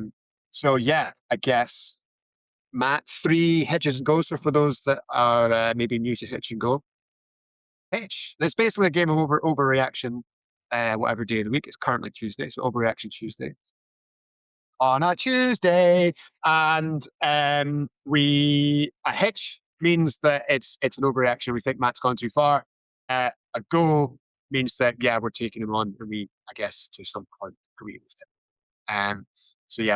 guess Matt, 3 Hitches and Goes. So for those that are maybe new to Hitch and Go, Hitch. It's basically a game of overreaction, whatever day of the week. It's currently Tuesday, so Overreaction Tuesday. On a Tuesday, and a hitch means that it's an overreaction. We think Matt's gone too far. A go means that we're taking him on, and we, I guess, to some point agree with him.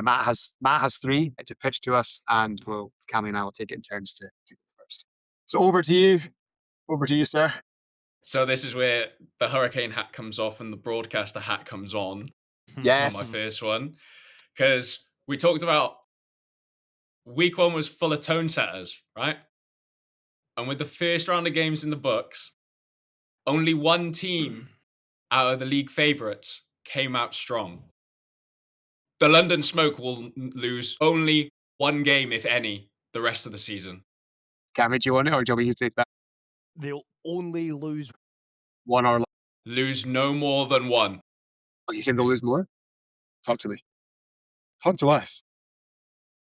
Matt has 3 to pitch to us, and Cammy and I will take it in turns to go first. So over to you, sir. So this is where the hurricane hat comes off and the broadcaster hat comes on. Yes. On my first one. Because we talked about week 1 was full of tone setters, right? And with the first round of games in the books, only one team out of the league favourites came out strong. The London Smoke will lose only 1 game, if any, the rest of the season. Cammy, do you want it, or do you want me to take that? They'll only lose 1 or lose no more than 1. Oh, you think they'll lose more? Talk to me. Talk to us.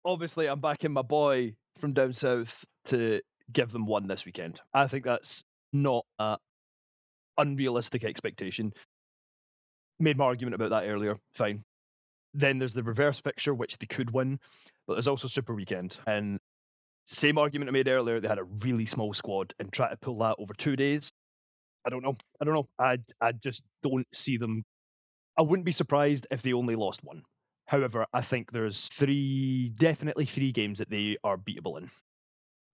Obviously, I'm backing my boy from down south to give them 1 this weekend. I think that's not an unrealistic expectation. Made my argument about that earlier. Fine. Then there's the reverse fixture, which they could win, but there's also Super Weekend. And same argument I made earlier, they had a really small squad, and try to pull that over 2 days. I don't know. I just don't see them. I wouldn't be surprised if they only lost one. However, I think there's definitely three games that they are beatable in.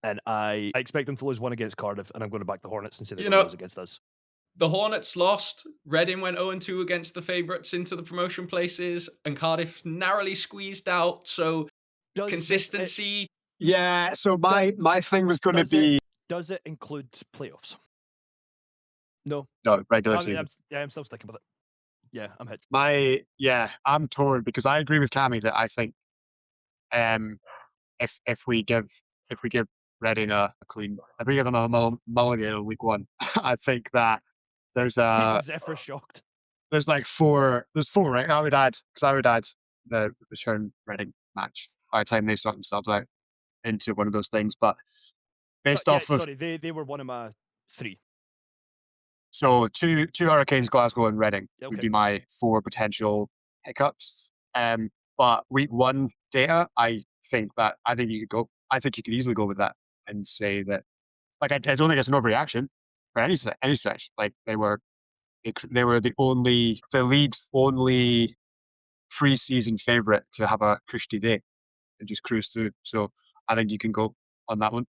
And I expect them to lose one against Cardiff, and I'm going to back the Hornets and say they're going to lose against us. The Hornets lost. Reading went 0-2 against the favourites into the promotion places, and Cardiff narrowly squeezed out. So consistency. Yeah. So my thing was going to be. Does it include playoffs? No. No, regular season. I'm still sticking with it. Yeah, I'm hit. I'm torn because I agree with Cammy that I think, if we give Reading a clean, if we give them a mulligan in week 1, I think that there's Zephyr shocked. There's like four, right? I would add the return Reading match by the time they sort themselves out into one of those things. But based off of, sorry, they were one of my 3. So two Hurricanes, Glasgow and Reading would be my 4 potential hiccups. But week 1 data, I think you could go. I think you could easily go with that and say that. Like I don't think it's an overreaction for any stretch. Like they were the league's only pre-season favourite to have a cushy day and just cruise through. So I think you can go on that one.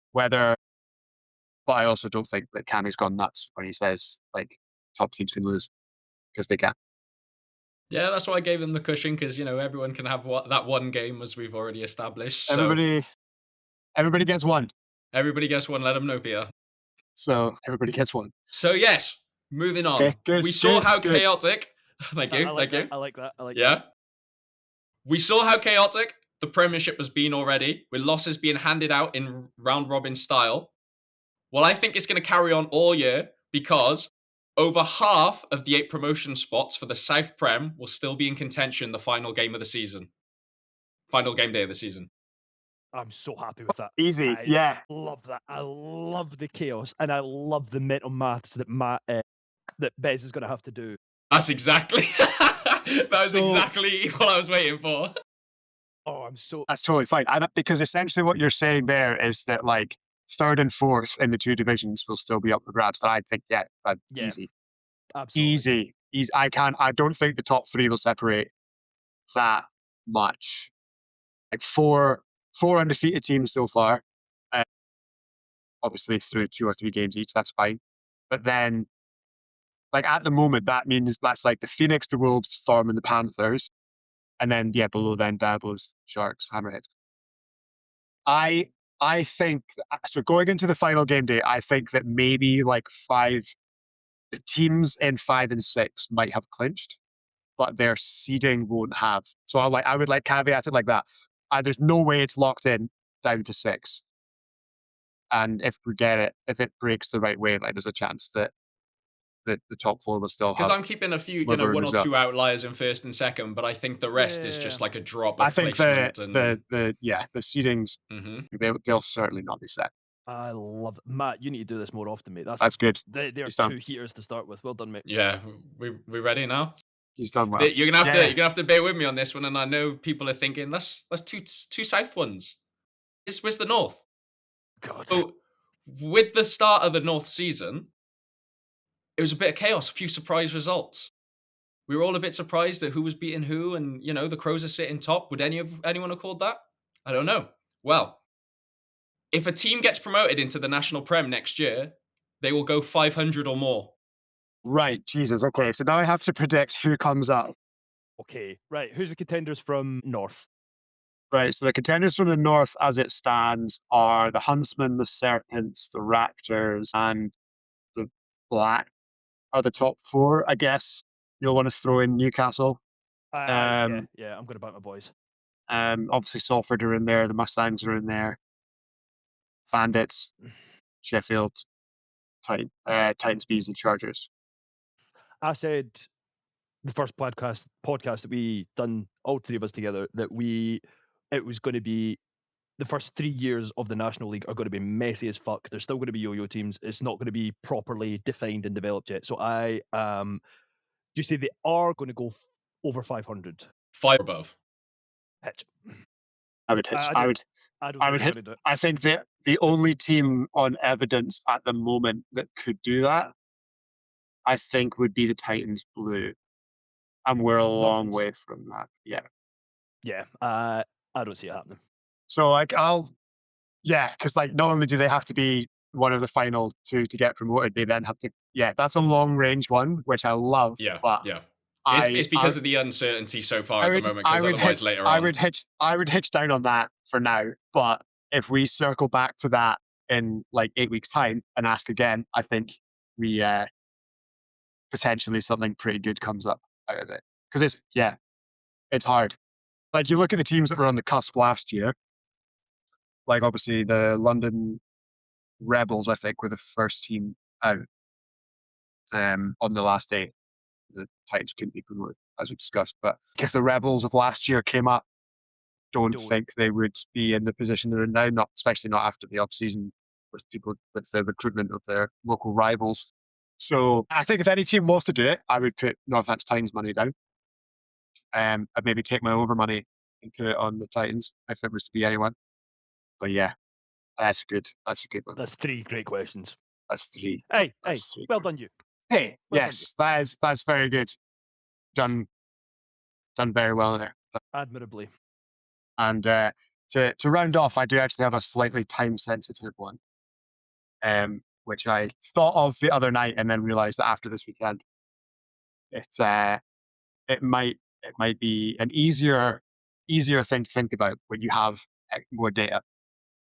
But I also don't think that Cammy's gone nuts when he says like top teams can lose, because they can. Yeah, that's why I gave them the cushion, because everyone can have that one game, as we've already established. So everybody gets one. Everybody gets one. Let them know, Peter. So everybody gets one. So yes, moving on. Okay, good, we saw how good. chaotic. Thank you. I like that. Yeah. We saw how chaotic the Premiership has been already, with losses being handed out in round robin style. Well, I think it's going to carry on all year, because over half of the 8 promotion spots for the South Prem will still be in contention the final game of the season. Final game day of the season. I'm so happy with that. Easy, yeah. I love that. I love the chaos, and I love the mental maths that Bez is going to have to do. That's exactly exactly what I was waiting for. Oh, That's totally fine. Because essentially what you're saying there is that like 3rd and 4th in the 2 divisions will still be up for grabs. And I think, easy. Absolutely. Easy. I don't think the top 3 will separate that much. Like four undefeated teams so far. Obviously through 2 or 3 games each, that's fine. But then, like at the moment, that means that's like the Phoenix, the Wolves, Storm, and the Panthers. And then, below then, Diablos, Sharks, Hammerheads. I think, so going into the final game day, I think that maybe like the teams in 5 and 6 might have clinched, but their seeding won't have. So I would like caveat it like that. There's no way it's locked in down to 6. And if it breaks the right way, like there's a chance that the top 4 will still have. Because I'm keeping a few, 1 or 2 outliers in 1st and 2nd, but I think the rest is just like a drop of I think placement. the seedings, they'll certainly not be set. I love it. Matt, you need to do this more often, mate. That's good. They're 2 heaters to start with. Well done, mate. Yeah, we ready now? He's done well. You're gonna have to bear with me on this one, and I know people are thinking, let's two South ones. Where's the North? God. So with the start of the North season, it was a bit of chaos, a few surprise results. We were all a bit surprised at who was beating who, and the Crows are sitting top. Would anyone have called that? I don't know. Well, if a team gets promoted into the National Prem next year, they will go 500 or more. Right, Jesus. Okay, so now I have to predict who comes up. Okay, right. Who's the contenders from North? Right, so the contenders from the North, as it stands, are the Huntsmen, the Serpents, the Raptors, and the Black are the top 4. I guess you'll want to throw in Newcastle. Yeah, I'm going to back my boys. Obviously Salford are in there, the Mustangs are in there, Bandits, Sheffield, Titans, Bees, and Chargers. I said the first podcast that we done, all 3 of us together, that it was going to be the first 3 years of the National League are going to be messy as fuck. There's still going to be yo-yo teams. It's not going to be properly defined and developed yet. So do you say they are going to go over 500? 5 above. Hitch. I would hitch. I I don't- would. I don't I think would they're hit. going to do it. I think the only team on evidence at the moment that could do that, I think, would be the Titans Blue, and we're a long Dolphins. way from that. Yeah. Yeah, I don't see it happening. So because like not only do they have to be one of the final two to get promoted, they then have to. Yeah, that's a long range one, which I love. Yeah, but yeah. I It's because of the uncertainty so far at the moment, because otherwise later I on... would hitch down on that for now. But if we circle back to that in like 8 weeks' time and ask again, I think we potentially something pretty good comes up out of it. Because it's hard. Like you look at the teams that were on the cusp last year, like obviously the London Rebels, I think, were the first team out on the last day. The Titans couldn't be promoted, as we discussed. But if the Rebels of last year came up, don't think they would be in the position they're in now, not especially not after the off-season with the recruitment of their local rivals. So I think if any team wants to do it, I would put Northants Titans money down. I'd maybe take my over money and put it on the Titans if it was to be anyone. But yeah, that's good. That's a good one. That's 3 great questions. That's 3. Hey, That's 3. well done, you. Hey, Well yes, that's very good. Done very well there. Admirably. And to round off, I do actually have a slightly time-sensitive one, which I thought of the other night and then realised that after this weekend, it might be an easier thing to think about when you have more data.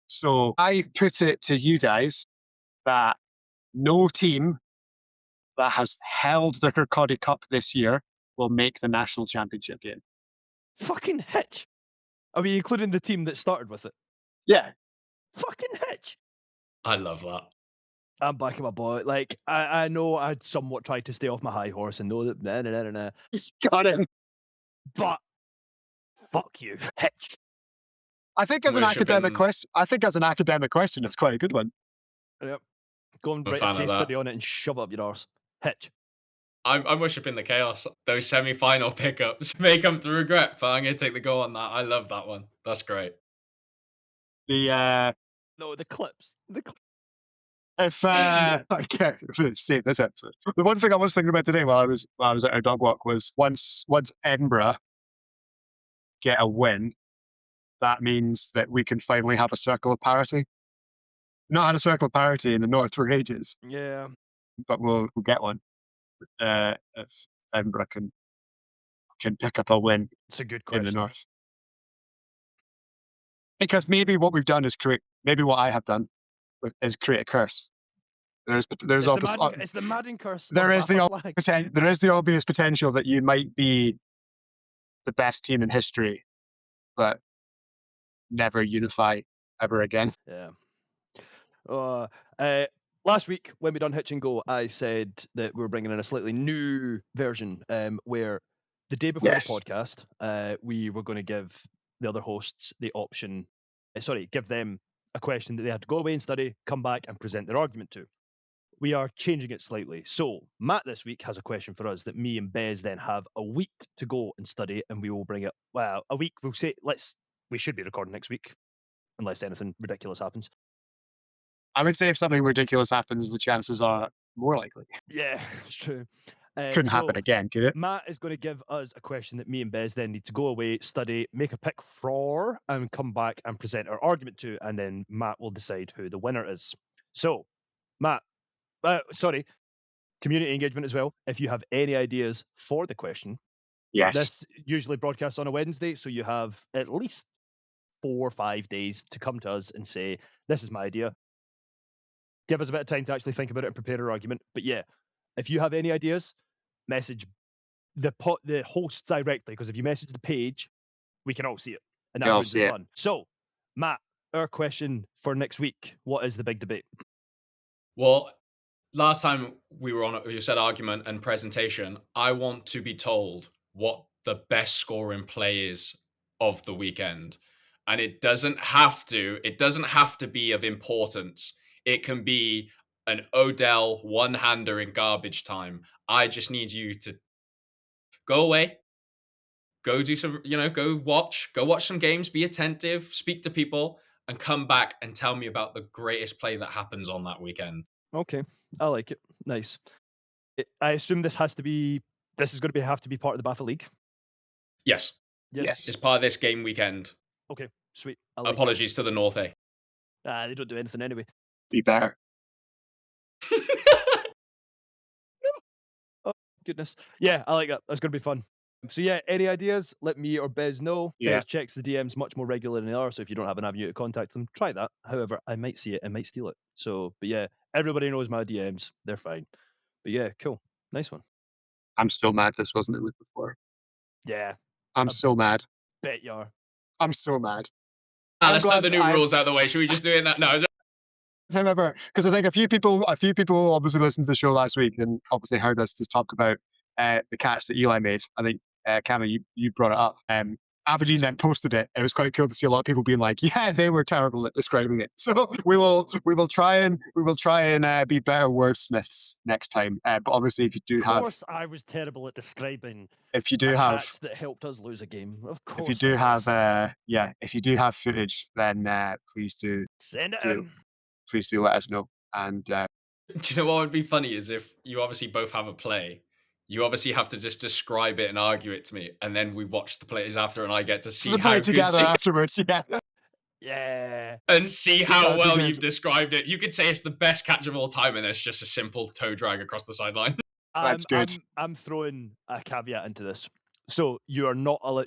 So I put it to you guys that no team that has held the Kirkcaldy Cup this year will make the national championship game. Fucking Hitch. Are we including the team that started with it? Yeah. Fucking Hitch. I love that. I'm backing my boy. Like, I know I somewhat tried to stay off my high horse and know that nah. Got him. But fuck you, Hitch. I think as an academic question, it's quite a good one. Yep. Go and I'm a write a fan of case that. study on it and shove it up your arse. Hitch. I'm worshipping the chaos. Those semi-final pickups may come to regret, but I'm going to take the go on that. I love that one. That's great. The clips. if I can't save this episode. The one thing I was thinking about today while I was at our dog walk was once Edinburgh get a win, that means that we can finally have a circle of parity. Not had a circle of parity in the north for ages. Yeah. But we'll get one. If Edinburgh can pick up a win It's a good in the question. north. Because maybe what we've done is what I have done is create a curse. There's it's the Madden curse. There is the obvious potential that you might be the best team in history, but never unify ever again. Yeah. Last week when we done Hitch and Go, I said that we were bringing in a slightly new version, where the day before the podcast, we were going to give the other hosts the option. Give them a question that they had to go away and study, come back and present their argument to. We are changing it slightly. So Matt this week has a question for us that me and Bez then have a week to go and study, and we will bring it. Well, a week. We'll say we should be recording next week, unless anything ridiculous happens. I would say if something ridiculous happens, the chances are more likely. Yeah, it's true. Couldn't happen again, could it? Matt is going to give us a question that me and Bez then need to go away, study, make a pick for, and come back and present our argument to, and then Matt will decide who the winner is. So, Matt, community engagement as well. If you have any ideas for the question, yes. This usually broadcasts on a Wednesday, so you have at least 4 or 5 days to come to us and say, this is my idea. Give us a bit of time to actually think about it and prepare our argument. But yeah, if you have any ideas, message the host directly, because if you message the page, we can all see it, and that would be fun. So, Matt, our question for next week: what is the big debate? Well, last time we were on, you said argument and presentation. I want to be told what the best scoring play is of the weekend, and it doesn't have to be of importance. It can be an Odell one-hander in garbage time. I just need you to go away, go do some, go watch some games, be attentive, speak to people, and come back and tell me about the greatest play that happens on that weekend. Okay, I like it. Nice. I assume this is going to have to be part of the Battle League. Yes. Yes. It's part of this game weekend. Okay, sweet. I like Apologies to the North A. They don't do anything anyway. Be better. Oh, goodness. Yeah, I like that. That's going to be fun. So yeah, any ideas? Let me or Bez know. Yeah. Bez checks the DMs much more regular than they are, so if you don't have an avenue to contact them, try that. However, I might see it and might steal it. So, but yeah, everybody knows my DMs. They're fine. But yeah, cool. Nice one. I'm so mad this wasn't the week before. Yeah. I'm so mad. Bet you are. I'm so mad. Let's let the new rules out of the way. Should we just do it in that? No. Time ever, because I think a few people obviously listened to the show last week and obviously heard us just talk about the catch that Eli made. I think Cammy, you brought it up. Aberdeen then posted it, and it was quite cool to see a lot of people being like, "Yeah, they were terrible at describing it." So we will try and be better wordsmiths next time. But obviously, if you do have, Of course, I was terrible at describing. if you do a have, catch that helped us lose a game. Of course. if you do have, if you do have footage, then please do Send it do- in. please do let us know. And Do you know what would be funny is if you obviously both have a play, you obviously have to just describe it and argue it to me, and then we watch the plays after, and I get to see to how play good together you afterwards. Yeah. Yeah. and see how That's well good. you've described it. You could say it's the best catch of all time, and then it's just a simple toe drag across the sideline. That's good. I'm throwing a caveat into this. So you are not allowed.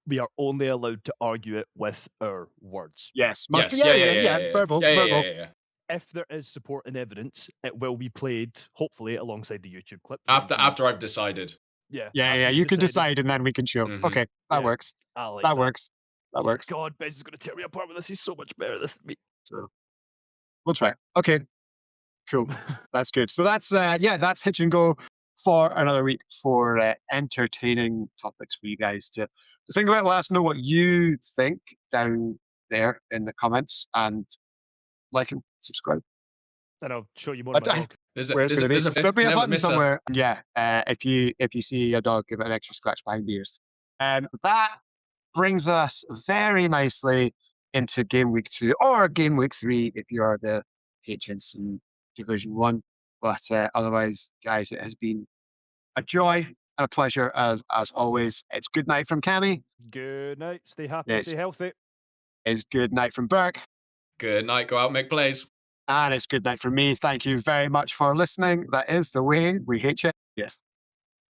We are only allowed to argue it with our words. Yes. Yes, Yeah. Verbal. Verbal. yeah. If there is support and evidence, it will be played, hopefully, alongside the YouTube clip. After I've decided. Yeah. Yeah. after Yeah. you've You can decide, and then we can show. Mhm. Okay, that Yeah. works. I like That works. That works. God, Bez is going to tear me apart with this. He's so much better at this than me. So we'll try. Okay. Cool. That's good. So that's that's Hitch and Go for another week for entertaining topics for you guys to think about. Let us know what you think down there in the comments, and like and subscribe. And I'll show you more But of my dog. There's Where it's going to be. There'll be a never button miss a- somewhere. Yeah. If you see a dog, give it an extra scratch behind the ears. That brings us very nicely into game week 2 or game week 3 if you are the HNC Division 1. But otherwise, guys, it has been a joy and a pleasure as always. It's good night from Cammy. Good night. Stay happy. Yes. Stay healthy. It's good night from Burke. Good night. Go out and make plays. And it's good night from me. Thank you very much for listening. That is the way we hate you. Yes.